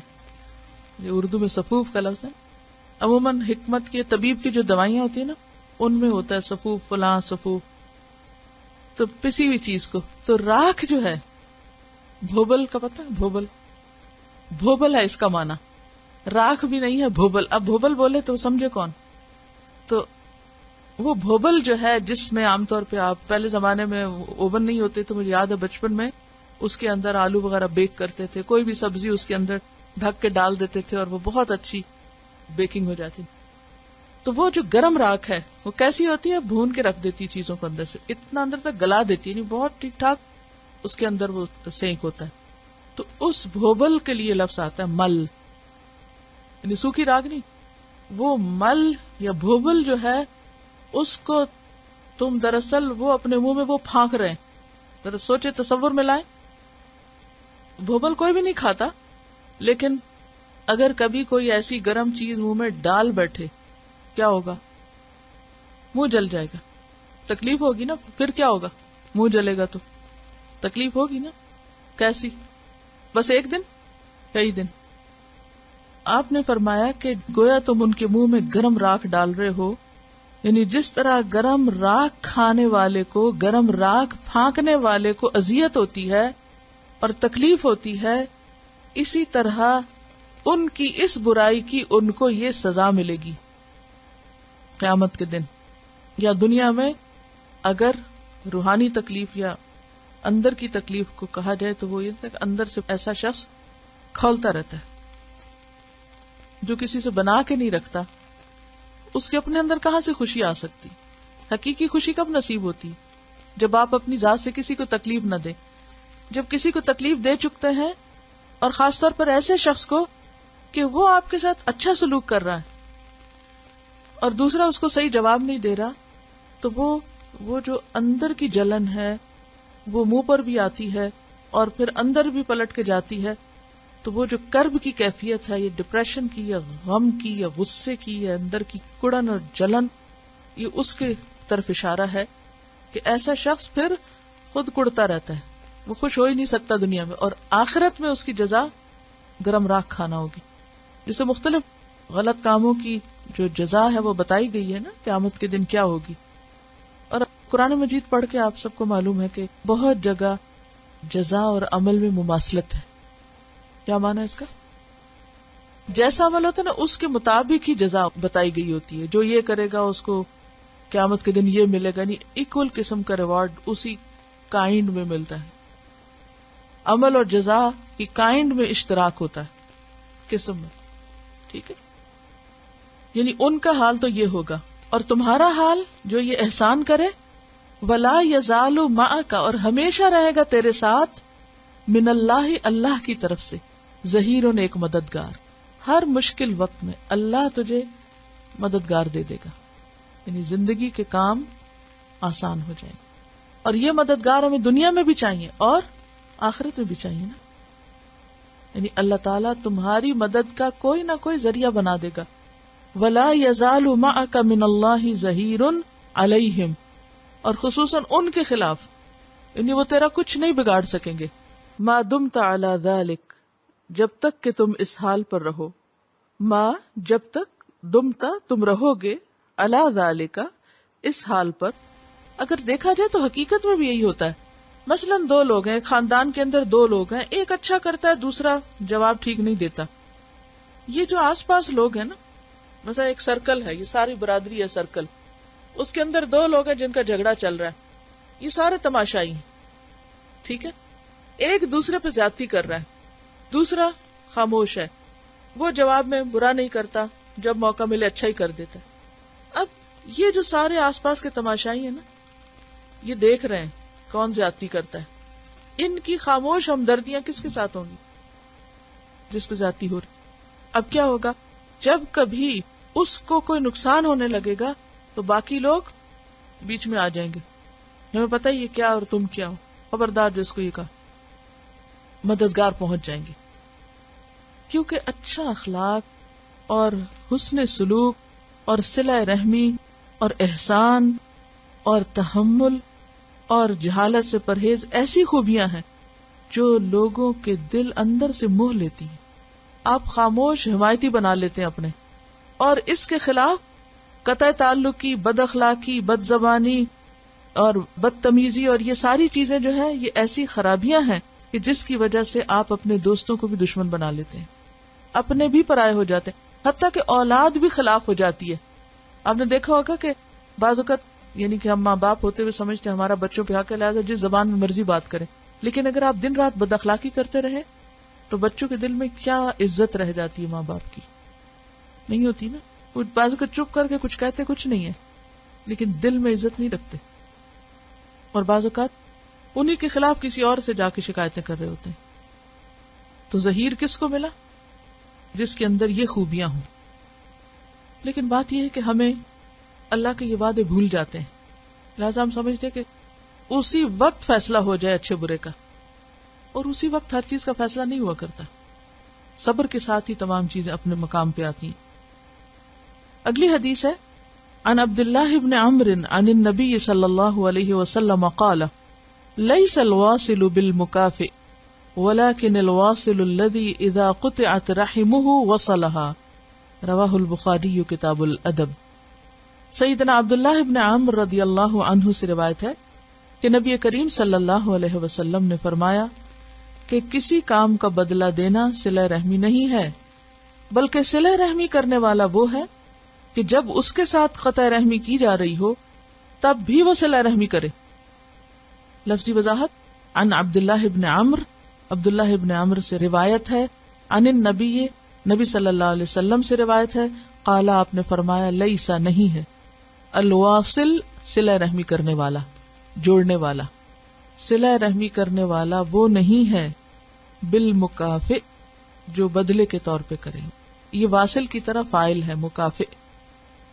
یہ اردو میں صفوف کا لفظ ہے۔ عموماً حکمت کے، طبیب کی جو دوائیاں ہوتی ہیں نا، ان میں ہوتا ہے صفوف، فلاں صفوف، تو پسی ہوئی چیز کو۔ تو راکھ جو ہے، بھوبل کا پتہ ہے؟ بھوبل، بھوبل ہے اس کا معنی، راکھ بھی نہیں ہے، بھوبل۔ اب بھوبل بولے تو سمجھے کون؟ تو وہ بھوبل جو ہے، جس میں عام طور پہ آپ، پہلے زمانے میں اوون نہیں ہوتے، تو مجھے یاد ہے بچپن میں اس کے اندر آلو وغیرہ بیک کرتے تھے، کوئی بھی سبزی اس کے اندر ڈھک کے ڈال دیتے تھے اور وہ بہت اچھی بیکنگ ہو جاتی۔ تو وہ جو گرم راکھ ہے وہ کیسی ہوتی ہے؟ بھون کے رکھ دیتی چیزوں کو، اندر سے اتنا اندر تک گلا دیتی، یعنی بہت ٹھیک ٹھاک اس کے اندر وہ سینک ہوتا ہے۔ تو اس بھوبل کے لیے لفظ آتا ہے مل، یعنی سوکھی راکھ نہیں، وہ مل یا بھوبل جو ہے، اس کو تم دراصل وہ اپنے منہ میں وہ پھانک رہے ہیں۔ ذرا سوچے، تصور میں لائیں، بھوبل کوئی بھی نہیں کھاتا، لیکن اگر کبھی کوئی ایسی گرم چیز منہ میں ڈال بیٹھے، کیا ہوگا؟ منہ جل جائے گا، تکلیف ہوگی نا۔ پھر کیا ہوگا؟ منہ جلے گا تو تکلیف ہوگی نا۔ کیسی؟ بس ایک دن، کئی دن۔ آپ نے فرمایا کہ گویا تم ان کے منہ میں گرم راکھ ڈال رہے ہو، یعنی جس طرح گرم راکھ کھانے والے کو، گرم راکھ پھانکنے والے کو اذیت ہوتی ہے اور تکلیف ہوتی ہے، اسی طرح ان کی اس برائی کی ان کو یہ سزا ملے گی قیامت کے دن۔ یا دنیا میں اگر روحانی تکلیف یا اندر کی تکلیف کو کہا جائے تو وہ یہ تک اندر سے ایسا شخص کھولتا رہتا ہے جو کسی سے بنا کے نہیں رکھتا، اس کے اپنے اندر کہاں سے خوشی آ سکتی؟ حقیقی خوشی کب نصیب ہوتی؟ جب آپ اپنی ذات سے کسی کو تکلیف نہ دیں۔ جب کسی کو تکلیف دے چکتے ہیں، اور خاص طور پر ایسے شخص کو کہ وہ آپ کے ساتھ اچھا سلوک کر رہا ہے اور دوسرا اس کو صحیح جواب نہیں دے رہا، تو وہ جو اندر کی جلن ہے وہ منہ پر بھی آتی ہے اور پھر اندر بھی پلٹ کے جاتی ہے. تو وہ جو کرب کی کیفیت ہے، یہ ڈپریشن کی یا غم کی یا غصے کی یا اندر کی کڑن اور جلن، یہ اس کے طرف اشارہ ہے کہ ایسا شخص پھر خود کڑتا رہتا ہے، وہ خوش ہو ہی نہیں سکتا دنیا میں، اور آخرت میں اس کی جزا گرم راکھ کھانا ہوگی. جسے مختلف غلط کاموں کی جو جزا ہے وہ بتائی گئی ہے نا، قیامت کے دن کیا ہوگی. اور قرآن مجید پڑھ کے آپ سب کو معلوم ہے کہ بہت جگہ جزا اور عمل میں مماثلت ہے. کیا معنی ہے اس کا؟ جیسا عمل ہوتا ہے نا اس کے مطابق ہی جزا بتائی گئی ہوتی ہے. جو یہ کرے گا اس کو قیامت کے دن یہ ملے گا، یعنی ایکول قسم کا ریوارڈ اسی کائنڈ میں ملتا ہے. عمل اور جزا کی کائنڈ میں اشتراک ہوتا ہے، قسم میں. ٹھیک ہے، یعنی ان کا حال تو یہ ہوگا، اور تمہارا حال جو یہ احسان کرے، ولا یزال معک، اور ہمیشہ رہے گا تیرے ساتھ، من اللہ، اللہ کی طرف سے، ظہیرن، ایک مددگار. ہر مشکل وقت میں اللہ تجھے مددگار دے دے گا، یعنی زندگی کے کام آسان ہو جائیں گے. اور یہ مددگار ہمیں دنیا میں بھی چاہیے اور آخرت میں بھی چاہیے نا. یعنی اللہ تعالیٰ تمہاری مدد کا کوئی نہ کوئی ذریعہ بنا دے گا. ولا یزال معک من اللہ ظہیر علیہم، اور خصوصاً ان کے خلاف، یعنی وہ تیرا کچھ نہیں بگاڑ سکیں گے. ما دمت علی ذلک، جب تک کہ تم اس حال پر رہو. ما، جب تک، دمتا، تم رہو گے، علی ذالک، اس حال پر. اگر دیکھا جائے تو حقیقت میں بھی یہی ہوتا ہے. مثلاً دو لوگ ہیں، ایک خاندان کے اندر دو لوگ ہیں، ایک اچھا کرتا ہے، دوسرا جواب ٹھیک نہیں دیتا. یہ جو آس پاس لوگ ہیں نا، مثلا ایک سرکل ہے، یہ ساری برادری ہے سرکل، اس کے اندر دو لوگ ہیں جن کا جھگڑا چل رہا ہے، یہ سارے تماشائی ہیں. ٹھیک ہے، ایک دوسرے پہ زیادتی کر رہا ہے، دوسرا خاموش ہے، وہ جواب میں برا نہیں کرتا، جب موقع ملے اچھا ہی کر دیتا ہے. اب یہ جو سارے آس پاس کے تماشائی ہیں نا، یہ دیکھ رہے ہیں کون زیادتی کرتا ہے. ان کی خاموش ہمدردیاں کس کے ساتھ ہوں گی؟ جس پہ زیادتی ہو رہی. اب کیا ہوگا؟ جب کبھی اس کو کوئی نقصان ہونے لگے گا تو باقی لوگ بیچ میں آ جائیں گے، ہمیں پتہ ہی یہ کیا اور تم کیا ہو، خبردار جس کو یہ کہا. مددگار پہنچ جائیں گے، کیونکہ اچھا اخلاق اور حسن سلوک اور صلہ رحمی اور احسان اور تحمل اور جہالت سے پرہیز ایسی خوبیاں ہیں جو لوگوں کے دل اندر سے موہ لیتی ہیں. آپ خاموش حمایتی بنا لیتے ہیں اپنے، اور اس کے خلاف قطع تعلقی، بد اخلاقی، بد زبانی اور بدتمیزی اور یہ ساری چیزیں جو ہیں یہ ایسی خرابیاں ہیں کہ جس کی وجہ سے آپ اپنے دوستوں کو بھی دشمن بنا لیتے ہیں، اپنے بھی پرائے ہو جاتے ہیں، حتیٰ کہ اولاد بھی خلاف ہو جاتی ہے. آپ نے دیکھا ہوگا کہ بعض اوقات یعنی کہ ہم ماں باپ ہوتے ہوئے سمجھتے ہیں ہمارا بچوں پہ حق ہے، لہٰذا جس زبان میں مرضی بات کریں، لیکن اگر آپ دن رات بد اخلاقی کرتے رہے تو بچوں کے دل میں کیا عزت رہ جاتی ہے ماں باپ کی؟ نہیں ہوتی نا. کچھ بعض اوقات چپ کر کے کچھ کہتے کچھ نہیں ہے لیکن دل میں عزت نہیں رکھتے، اور بعض اوقات انہی کے خلاف کسی اور سے جا کے شکایتیں کر رہے ہوتے ہیں. تو ظہیر کس کو ملا؟ جس کے اندر یہ خوبیاں ہوں. لیکن بات یہ ہے کہ ہمیں اللہ کے یہ وعدے بھول جاتے ہیں، لہٰذا ہم سمجھتے کہ اسی وقت فیصلہ ہو جائے اچھے برے کا، اور اسی وقت ہر چیز کا فیصلہ نہیں ہوا کرتا. صبر کے ساتھ ہی تمام چیزیں اپنے مقام پہ آتی ہیں. اگلی حدیث ہے عن عبداللہ بن عمرو عن النبی صلی اللہ علیہ وسلم قال لیس الواصل بالمکافئ ولكن الواصل الذي اذا قطعت رحمه وصلها، رواہ البخاری کتاب الادب. سیدنا عبداللہ بن عمرو رضی اللہ عنہ سے روایت ہے کہ نبی کریم صلی اللہ علیہ وسلم نے فرمایا کہ کسی کام کا بدلہ دینا صلہ رحمی نہیں ہے، بلکہ صلہ رحمی کرنے والا وہ ہے کہ جب اس کے ساتھ قطع رحمی کی جا رہی ہو تب بھی وہ صلہ رحمی کرے. لفظی وضاحت عن عبداللہ بن عمرو، عبداللہ بن عمرو سے روایت ہے، عن النبی، نبی صلی اللہ علیہ وسلم سے روایت ہے، قال آپ نے فرمایا لیسا نہیں ہے، الواصل صلہ رحمی کرنے والا، جوڑنے والا، صلہ رحمی کرنے والا وہ نہیں ہے بالمکافئ جو بدلے کے طور پہ کرے. یہ واصل کی طرح فاعل ہے مکافئ.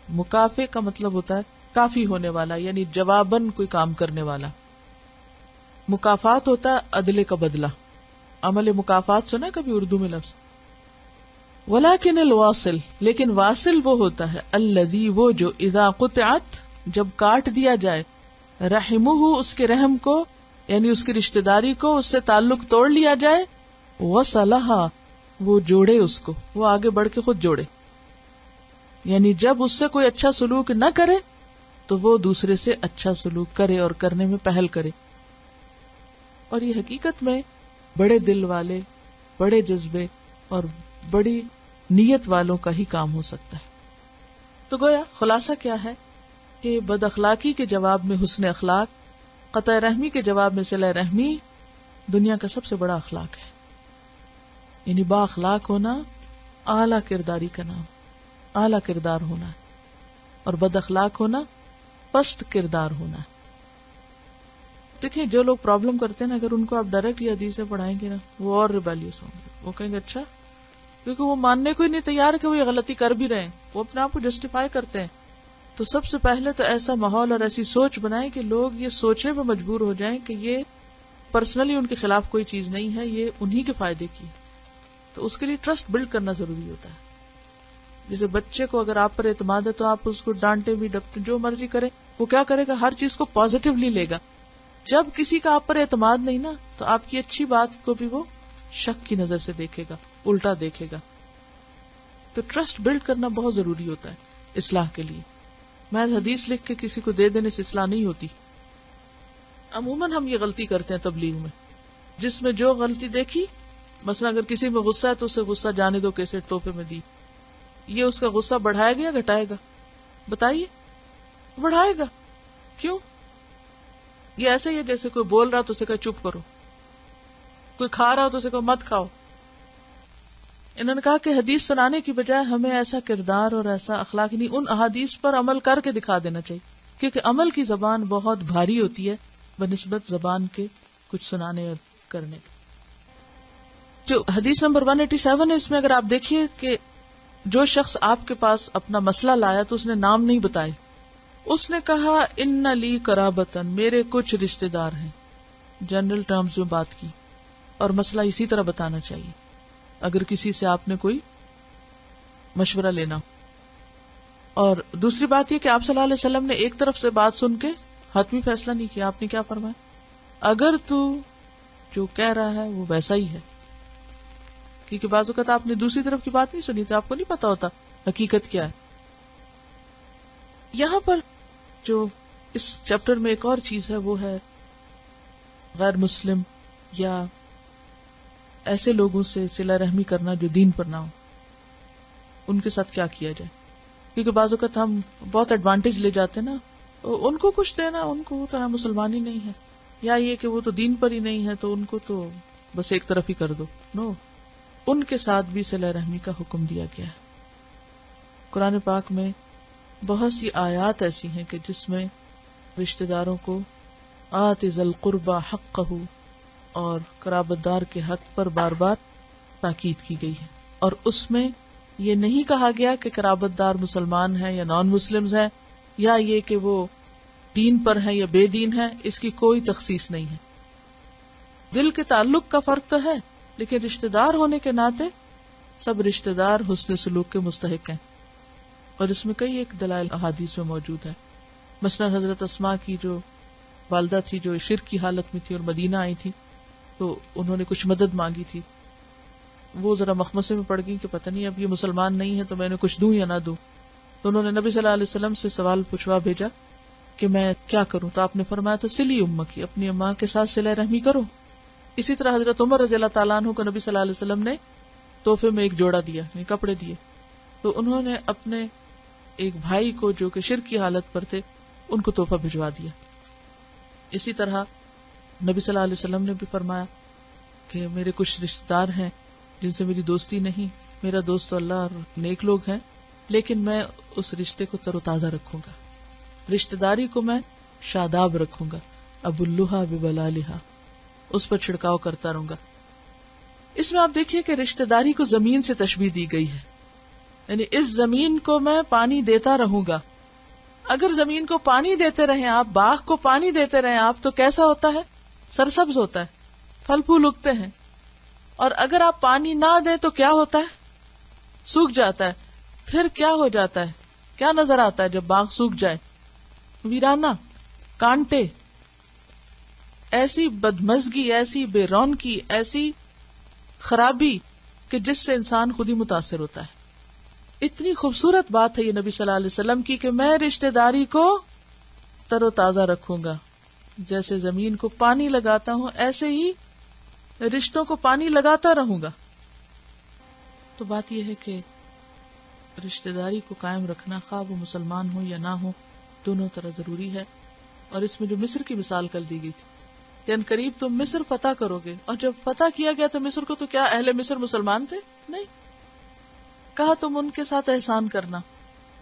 مکافئ کا مطلب ہوتا ہے کافی ہونے والا، یعنی جواباً کوئی کام کرنے والا. مکافات ہوتا ہے عدلے کا بدلہ. عمل مکافات سنا کبھی اردو میں لفظ؟ ولیکن الواصل، لیکن واصل وہ ہوتا ہے الذی وہ جو اذا قطعت جب کاٹ دیا جائے رحمہ اس کے رحم کو، یعنی اس کی رشتہ داری کو، اس سے تعلق توڑ لیا جائے، وصلہا وہ جوڑے اس کو، وہ آگے بڑھ کے خود جوڑے. یعنی جب اس سے کوئی اچھا سلوک نہ کرے تو وہ دوسرے سے اچھا سلوک کرے اور کرنے میں پہل کرے. اور یہ حقیقت میں بڑے دل والے، بڑے جذبے اور بڑی نیت والوں کا ہی کام ہو سکتا ہے. تو گویا خلاصہ کیا ہے کہ بد اخلاقی کے جواب میں حسن اخلاق، قطع رحمی کے جواب میں صلہ رحمی دنیا کا سب سے بڑا اخلاق ہے. یعنی با اخلاق ہونا اعلیٰ کرداری کا نام، اعلیٰ کردار ہونا ہے، اور بد اخلاق ہونا پست کردار ہونا ہے. دیکھیں جو لوگ پرابلم کرتے ہیں نا، اگر ان کو آپ ڈائریکٹ یہ حدیثیں پڑھائیں گے نا، وہ اور ریبیلیس ہوں گے. وہ کہیں گے اچھا، کیونکہ وہ ماننے کو ہی نہیں تیار کہ وہ یہ غلطی کر بھی رہے ہیں، وہ اپنے آپ کو جسٹیفائی کرتے ہیں. تو سب سے پہلے تو ایسا ماحول اور ایسی سوچ بنائیں کہ لوگ یہ سوچنے پہ مجبور ہو جائیں کہ یہ پرسنلی ان کے خلاف کوئی چیز نہیں ہے، یہ انہی کے فائدے کی. تو اس کے لیے ٹرسٹ بلڈ کرنا ضروری ہوتا ہے. جیسے بچے کو اگر آپ پر اعتماد ہے تو آپ اس کو ڈانٹے بھی ڈپٹے جو مرضی کرے، وہ کیا کرے گا؟ ہر چیز کو پازیٹیولی لے گا. جب کسی کا آپ پر اعتماد نہیں نا، تو آپ کی اچھی بات کو بھی وہ شک کی نظر سے دیکھے گا، الٹا دیکھے گا. تو ٹرسٹ بلڈ کرنا بہت ضروری ہوتا ہے اصلاح کے لیے. محض حدیث لکھ کے کسی کو دے دینے سے اصلاح نہیں ہوتی. عموماً ہم یہ غلطی کرتے ہیں تبلیغ میں، جس میں جو غلطی دیکھی، مثلا اگر کسی میں غصہ ہے تو اسے غصہ جانے دو کیسٹ تحفے میں دی، یہ اس کا غصہ بڑھائے گا یا گھٹائے گا؟ بتائیے. بڑھائے گا. کیوں؟ یہ ایسے ہی ہے جیسے کوئی بول رہا تو اسے کہا چپ کرو، کوئی کھا رہا ہو تو اسے کہا مت کھاؤ. انہوں نے کہا کہ حدیث سنانے کی بجائے ہمیں ایسا کردار اور ایسا اخلاق نہیں، ان احادیث پر عمل کر کے دکھا دینا چاہیے، کیونکہ عمل کی زبان بہت بھاری ہوتی ہے بنسبت زبان کے کچھ سنانے اور کرنے. جو حدیث نمبر 187 ہے، اس میں اگر آپ دیکھیے کہ جو شخص آپ کے پاس اپنا مسئلہ لایا تو اس نے نام نہیں بتائے. اس نے کہا ان لی قرابتن، میرے کچھ رشتہ دار ہیں. جنرل ٹرمز میں بات کی، اور مسئلہ اسی طرح بتانا چاہیے اگر کسی سے آپ نے کوئی مشورہ لینا. اور دوسری بات یہ کہ آپ صلی اللہ علیہ وسلم نے ایک طرف سے بات سن کے حتمی فیصلہ نہیں کیا. آپ نے کیا فرمایا؟ اگر تو جو کہہ رہا ہے وہ ویسا ہی ہے، کیونکہ بعض اوقات آپ نے دوسری طرف کی بات نہیں سنی تو آپ کو نہیں پتا ہوتا حقیقت کیا ہے. یہاں پر جو اس چیپٹر میں ایک اور چیز ہے وہ ہے غیر مسلم یا ایسے لوگوں سے صلہ رحمی کرنا جو دین پر نہ ہو. ان کے ساتھ کیا کیا جائے؟ کیونکہ بعض اوقات ہم بہت ایڈوانٹیج لے جاتے ہیں نا، ان کو کچھ دینا، ان کو وہ تو مسلمان ہی نہیں ہے، یا یہ کہ وہ تو دین پر ہی نہیں ہے تو ان کو تو بس ایک طرف ہی کر دو. نو، ان کے ساتھ بھی صلہ رحمی کا حکم دیا گیا ہے. قرآن پاک میں بہت سی آیات ایسی ہیں کہ جس میں رشتہ داروں کو آت ذی القربى حقہ اور قرابت دار کے حق پر بار بار تاکید کی گئی ہے. اور اس میں یہ نہیں کہا گیا کہ قرابت دار مسلمان ہیں یا نان مسلمز ہیں، یا یہ کہ وہ دین پر ہیں یا بے دین ہیں. اس کی کوئی تخصیص نہیں ہے. دل کے تعلق کا فرق تو ہے، لیکن رشتہ دار ہونے کے ناطے سب رشتہ دار حسن سلوک کے مستحق ہیں. اور اس میں کئی ایک دلائل احادیث میں موجود ہے. مثلا حضرت اسماء کی جو والدہ تھی جو شرک کی حالت میں تھی اور مدینہ آئی تھی تو انہوں نے کچھ مدد مانگی تھی. وہ ذرا مخمصے میں پڑ گئی کہ پتہ نہیں اب یہ مسلمان نہیں ہے تو میں نے کچھ دوں یا نہ دوں. تو انہوں نے نبی صلی اللہ علیہ وسلم سے سوال پوچھوا بھیجا کہ میں کیا کروں. تو آپ نے فرمایا تھا سلی امکی، اپنی اماں کے ساتھ صلہ رحمی کرو. اسی طرح حضرت عمر رضی اللہ تعالیٰ عنہ کو نبی صلی اللہ علیہ وسلم نے تحفے میں ایک جوڑا دیا، یعنی کپڑے دیے. تو انہوں نے اپنے ایک بھائی کو جو کہ شرک کی حالت پر تھے ان کو تحفہ بھجوا دیا. اسی طرح نبی صلی اللہ علیہ وسلم نے بھی فرمایا کہ میرے کچھ رشتہ دار ہیں جن سے میری دوستی نہیں، میرا دوست اللہ اور نیک لوگ ہیں، لیکن میں اس رشتے کو تر و تازہ رکھوں گا، رشتہ داری کو میں شاداب رکھوں گا. ابلھا ببلالھا، اس پر چھڑکاؤ کرتا رہوں گا. اس میں آپ دیکھیے کہ رشتہ داری کو زمین سے تشبیہ دی گئی ہے، یعنی اس زمین کو میں پانی دیتا رہوں گا. اگر زمین کو پانی دیتے رہیں آپ، باغ کو پانی دیتے رہیں آپ، تو کیسا ہوتا ہے؟ سرسبز ہوتا ہے، پھل پھول اگتے ہیں. اور اگر آپ پانی نہ دیں تو کیا ہوتا ہے؟ سوکھ جاتا ہے. پھر کیا ہو جاتا ہے؟ کیا نظر آتا ہے جب باغ سوکھ جائے؟ ویرانہ، کانٹے، ایسی بدمزگی، ایسی بے رونقی، ایسی خرابی کہ جس سے انسان خود ہی متاثر ہوتا ہے. اتنی خوبصورت بات ہے یہ نبی صلی اللہ علیہ وسلم کی کہ میں رشتہ داری کو تر و تازہ رکھوں گا. جیسے زمین کو پانی لگاتا ہوں ایسے ہی رشتوں کو پانی لگاتا رہوں گا. تو بات یہ ہے کہ رشتہ داری کو قائم رکھنا، خواہ وہ مسلمان ہو یا نہ ہو، دونوں طرح ضروری ہے. اور اس میں جو مصر کی مثال کل دی گئی تھی، یعنی قریب تم مصر فتح کرو گے، اور جب فتح کیا گیا تو مصر کو، تو کیا اہل مصر مسلمان تھے؟ نہیں. کہا تم ان کے ساتھ احسان کرنا،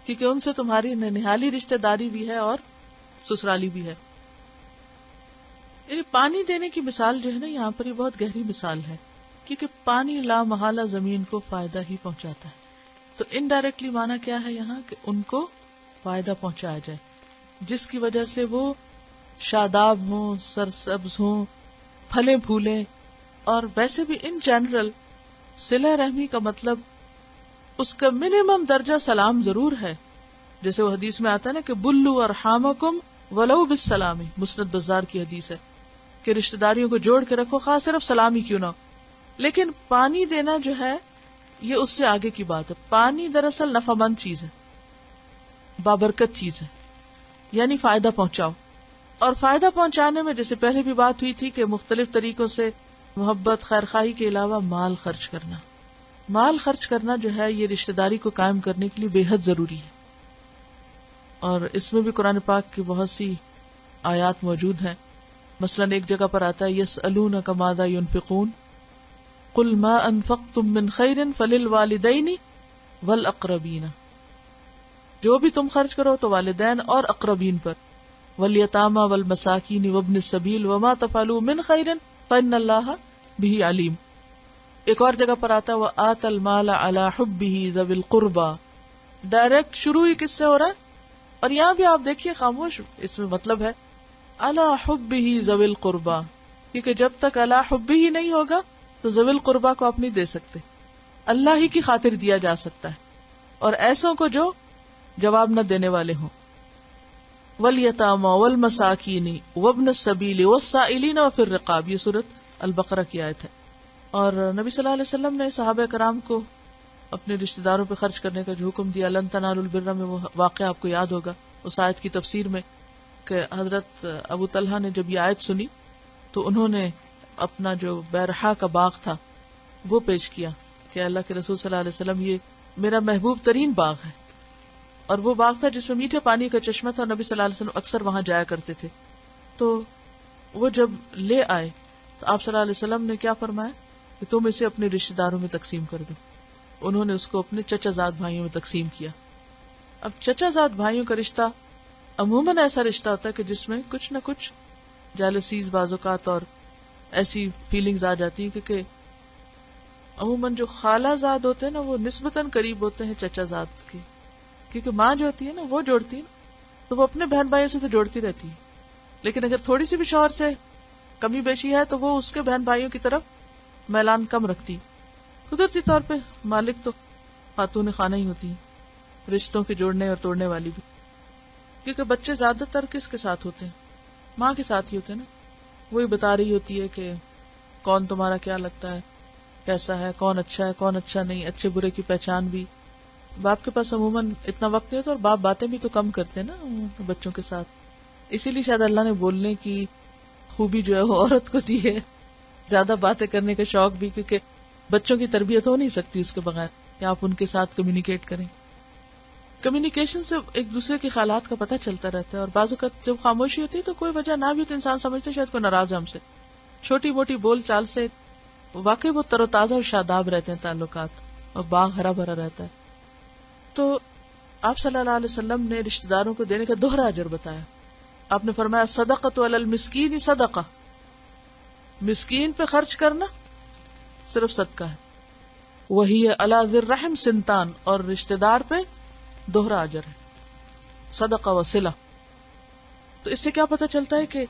کیونکہ ان سے تمہاری ننہالی رشتہ داری بھی ہے اور سسرالی بھی ہے. یعنی پانی دینے کی مثال جو ہے نا یہاں پر، یہ بہت گہری مثال ہے، کیونکہ پانی لا محالہ زمین کو فائدہ ہی پہنچاتا ہے. تو انڈائریکٹلی مانا کیا ہے یہاں، کہ ان کو فائدہ پہنچایا جائے، جس کی وجہ سے وہ شاداب ہوں، سرسبز ہوں، پھلیں پھولیں. اور ویسے بھی ان جنرل صلہ رحمی کا مطلب اس کا منیمم درجہ سلام ضرور ہے. جیسے وہ حدیث میں آتا ہے نا کہ بلو ارحامکم ولو بالسلام، مسند بزار کی حدیث ہے کہ رشتہ داریوں کو جوڑ کے رکھو، خاص صرف سلام ہی کیوں نہ ہو. لیکن پانی دینا جو ہے یہ اس سے آگے کی بات ہے. پانی دراصل نفع مند چیز ہے، بابرکت چیز ہے، یعنی فائدہ پہنچاؤ. اور فائدہ پہنچانے میں جیسے پہلے بھی بات ہوئی تھی کہ مختلف طریقوں سے محبت، خیرخواہی کے علاوہ مال خرچ کرنا. مال خرچ کرنا جو ہے یہ رشتہ داری کو قائم کرنے کے لیے بے حد ضروری ہے. اور اس میں بھی قرآن پاک کی بہت سی آیات موجود ہیں. مثلا ایک جگہ پر آتا ہے یسألونک ماذا ينفقون قل ما انفقتم من خیر فللوالدین والاقربین، جو بھی تم خرچ کرو تو والدین اور اقربین پر، والیتامی والمساکین وابن السبیل وما تفعلوا من خیر فإن اللہ بہ علیم. ایک اور جگہ پر آتا ہے وآت المال علی حبہ ذوی القربى. ڈائریکٹ شروع ہی کس سے ہو رہا ہے؟ اور یہاں بھی آپ دیکھیے خاموش، اس میں مطلب ہے علی حبہ ذوی القربى، کیونکہ جب تک علی حبہ ہی نہیں ہوگا تو ذوی القربى کو آپ نہیں دے سکتے. اللہ ہی کی خاطر دیا جا سکتا ہے، اور ایسوں کو جو جواب نہ دینے والے ہوں. والیتامی والمساکین وابن السبیل والسائلین وفی الرقاب، یہ سورۃ البقرہ کی آیت ہے. اور نبی صلی اللہ علیہ وسلم نے صحابہ کرام کو اپنے رشتہ داروں پہ خرچ کرنے کا جو حکم دیا، لن تنالوا البر میں، وہ واقعہ آپ کو یاد ہوگا اس آیت کی تفسیر میں، کہ حضرت ابو طلحہ نے جب یہ آیت سنی تو انہوں نے اپنا جو بیرحا کا باغ تھا وہ پیش کیا کہ اللہ کے رسول صلی اللہ علیہ وسلم یہ میرا محبوب ترین باغ ہے. اور وہ باغ تھا جس میں میٹھے پانی کا چشمہ تھا، نبی صلی اللہ علیہ وسلم اکثر وہاں جایا کرتے تھے. تو وہ جب لے آئے تو آپ صلی اللہ علیہ وسلم نے کیا فرمایا کہ تم اسے اپنے رشتہ داروں میں تقسیم کر دو. انہوں نے اس کو اپنے چچا زاد بھائیوں میں تقسیم کیا. اب چچا زاد بھائیوں کا رشتہ عموماً ایسا رشتہ ہوتا ہے کہ جس میں کچھ نہ کچھ جالسیز بعض اوقات اور ایسی فیلنگز آ جاتی ہیں، کیونکہ عموماً جو خالہ زاد ہوتے ہیں نا وہ نسبتاً قریب ہوتے ہیں چچا زاد کے، کیونکہ ماں جو ہوتی ہے نا وہ جوڑتی ہے نا، تو وہ اپنے بہن بھائیوں سے تو جوڑتی رہتی ہے، لیکن اگر تھوڑی سی بھی شوہر سے کمی بیشی ہے تو وہ اس کے بہن بھائیوں کی طرف میلان کم رکھتی. قدرتی طور پہ مالک تو خاتون خانہ ہی ہوتی ہیں، رشتوں کے جوڑنے اور توڑنے والی بھی، کیونکہ بچے زیادہ تر کس کے ساتھ ہوتے ہیں؟ ماں کے ساتھ ہی ہوتے ہیں نا. وہی بتا رہی ہوتی ہے کہ کون تمہارا کیا لگتا ہے، کیسا ہے، کون اچھا نہیں، اچھے برے کی پہچان بھی. باپ کے پاس عموماً اتنا وقت نہیں ہوتا، اور باپ باتیں بھی تو کم کرتے ہیں نا بچوں کے ساتھ. اسی لیے شاید اللہ نے بولنے کی خوبی جو ہے وہ عورت کو دی ہے، زیادہ باتیں کرنے کا شوق بھی، کیونکہ بچوں کی تربیت ہو نہیں سکتی اس کے بغیر کہ آپ ان کے ساتھ کمیونیکیٹ کریں. کمیونیکیشن سے ایک دوسرے کے خیالات کا پتہ چلتا رہتا ہے، اور بعض اوقات جب خاموشی ہوتی ہے تو کوئی وجہ نہ بھی تو انسان سمجھتا ہے شاید کوئی ناراض ہے ہم سے. چھوٹی موٹی بول چال سے واقعی وہ تر و تازہ اور شاداب رہتے ہیں تعلقات، اور باغ ہرا بھرا رہتا ہے. تو آپ صلی اللہ علیہ وسلم نے رشتہ داروں کو دینے کا دوہرا اجر بتایا آپ نے فرمایا صدقۃ علی المسکین صدقہ، مسکین پہ خرچ کرنا صرف صدقہ ہے. وہی علی ذی الرحم سنتان، اور رشتہ دار پہ دوہرا اجر ہے، صدقہ و صلہ. تو اس سے کیا پتہ چلتا ہے کہ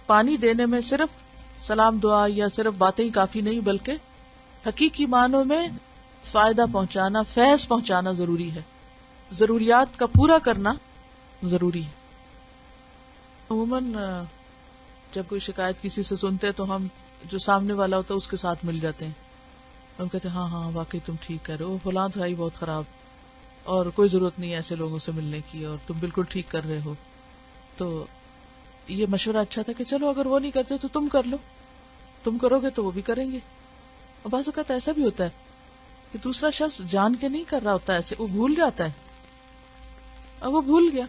پانی دینے میں صرف سلام دعا یا صرف باتیں ہی کافی نہیں، بلکہ حقیقی معنوں میں فائدہ پہنچانا، فیض پہنچانا ضروری ہے، ضروریات کا پورا کرنا ضروری ہے. عموماً جب کوئی شکایت کسی سے سنتے ہیں تو ہم جو سامنے والا ہوتا ہے اس کے ساتھ مل جاتے ہیں. ہم کہتے ہیں ہاں واقعی تم ٹھیک کہہ رہے ہو، فلاں تو ہے بہت خراب، اور کوئی ضرورت نہیں ایسے لوگوں سے ملنے کی، اور تم بالکل ٹھیک کر رہے ہو. تو یہ مشورہ اچھا تھا کہ چلو اگر وہ نہیں کرتے تو تم کر لو، تم کرو گے تو وہ بھی کریں گے. اور بعض اوقات ایسا بھی ہوتا ہے کہ دوسرا شخص جان کے نہیں کر رہا ہوتا ایسے، وہ بھول جاتا ہے. اب وہ بھول گیا،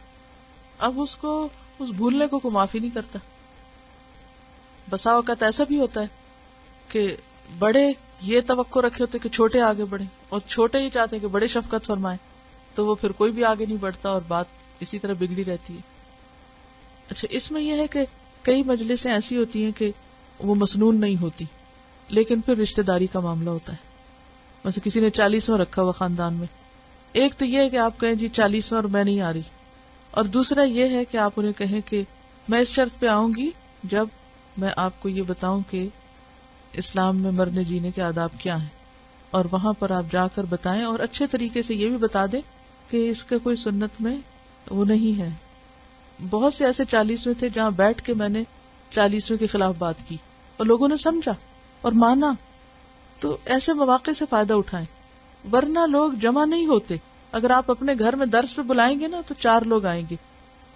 اب اس کو اس بھولنے کو کوئی معافی نہیں کرتا. بسا اوقات ایسا بھی ہوتا ہے کہ بڑے یہ توقع رکھے ہوتے کہ چھوٹے آگے بڑھیں، اور چھوٹے ہی چاہتے ہیں کہ بڑے شفقت فرمائیں، تو وہ پھر کوئی بھی آگے نہیں بڑھتا اور بات اسی طرح بگڑی رہتی ہے. اچھا، اس میں یہ ہے کہ کئی مجلسیں ایسی ہوتی ہیں کہ وہ مسنون نہیں ہوتی، لیکن پھر رشتہ داری کا معاملہ ہوتا ہے. مثلا کسی نے 40واں رکھا ہوا خاندان میں، ایک تو یہ ہے کہ آپ کہیں جی 40واں اور میں نہیں آ رہی، اور دوسرا یہ ہے کہ آپ انہیں کہیں کہ میں اس شرط پہ آؤں گی جب میں آپ کو یہ بتاؤں کہ اسلام میں مرنے جینے کے آداب کیا ہیں، اور وہاں پر آپ جا کر بتائیں، اور اچھے طریقے سے یہ بھی بتا دیں کہ اس کا کوئی سنت میں وہ نہیں ہے. بہت سے ایسے 40ویں تھے جہاں بیٹھ کے میں نے 40ویں کے خلاف بات کی اور لوگوں نے سمجھا اور مانا. تو ایسے مواقع سے فائدہ اٹھائیں، ورنہ لوگ جمع نہیں ہوتے. اگر آپ اپنے گھر میں درس پہ بلائیں گے نا تو 4 لوگ آئیں گے،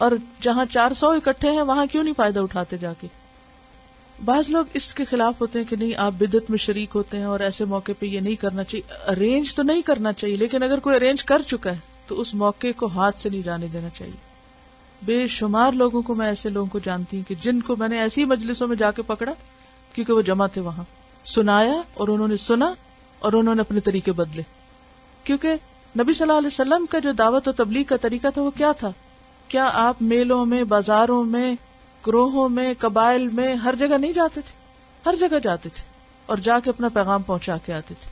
اور جہاں 400 اکٹھے ہیں وہاں کیوں نہیں فائدہ اٹھاتے جا کے. بعض لوگ اس کے خلاف ہوتے ہیں کہ نہیں آپ بدعت میں شریک ہوتے ہیں اور ایسے موقع پہ یہ نہیں کرنا چاہیے. ارینج تو نہیں کرنا چاہیے، لیکن اگر کوئی ارینج کر چکا ہے تو اس موقع کو ہاتھ سے نہیں جانے دینا چاہیے. بے شمار لوگوں کو میں ایسے لوگوں کو جانتی ہوں کہ جن کو میں نے ایسی مجلسوں میں جا کے پکڑا کیونکہ وہ جمع تھے، وہاں سنایا اور انہوں نے سنا اور انہوں نے اپنے طریقے بدلے. کیونکہ نبی صلی اللہ علیہ وسلم کا جو دعوت و تبلیغ کا طریقہ تھا وہ کیا تھا؟ کیا آپ میلوں میں، بازاروں میں، گروہوں میں، قبائل میں ہر جگہ نہیں جاتے تھے؟ ہر جگہ جاتے تھے اور جا کے اپنا پیغام پہنچا کے آتے تھے.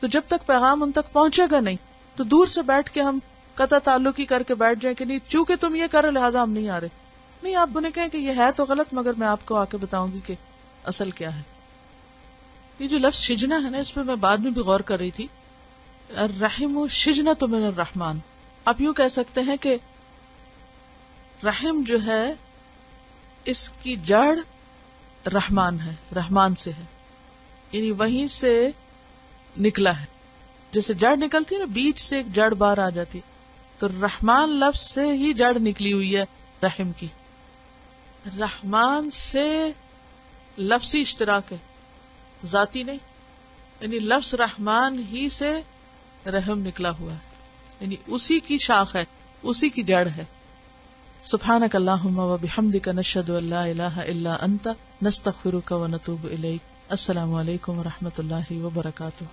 تو جب تک پیغام ان تک پہنچے گا نہیں تو دور سے بیٹھ کے ہم قطع تعلق ہی کر کے بیٹھ جائیں کہ نہیں چونکہ تم یہ کر لہٰذا ہم نہیں آ رہے. نہیں، آپ انہیں کہیں کہ یہ ہے تو غلط، مگر میں آپ کو آ کے بتاؤں گی کہ اصل کیا ہے. یہ جو لفظ شجنا ہے نا، اس پہ میں بعد میں بھی غور کر رہی تھی. الرحم شجنۃ من الرحمن. آپ یوں کہہ سکتے ہیں کہ رحم جو ہے اس کی جڑ رحمان ہے، رحمان سے ہے، یعنی وہیں سے نکلا ہے. جیسے جڑ نکلتی ہے نا، بیج سے ایک جڑ باہر آ جاتی، تو رحمان لفظ سے ہی جڑ نکلی ہوئی ہے رحم کی. رحمان سے لفظی اشتراک ہے، ذاتی نہیں. یعنی لفظ رحمان ہی سے رحم نکلا ہوا ہے، یعنی اسی کی شاخ ہے، اسی کی جڑ ہے. سبحانک اللہم و بحمدک نشہد ان لا الہ الا انت نستغفرک و نتوب الیک. السلام علیکم و رحمۃ اللہ وبرکاتہ.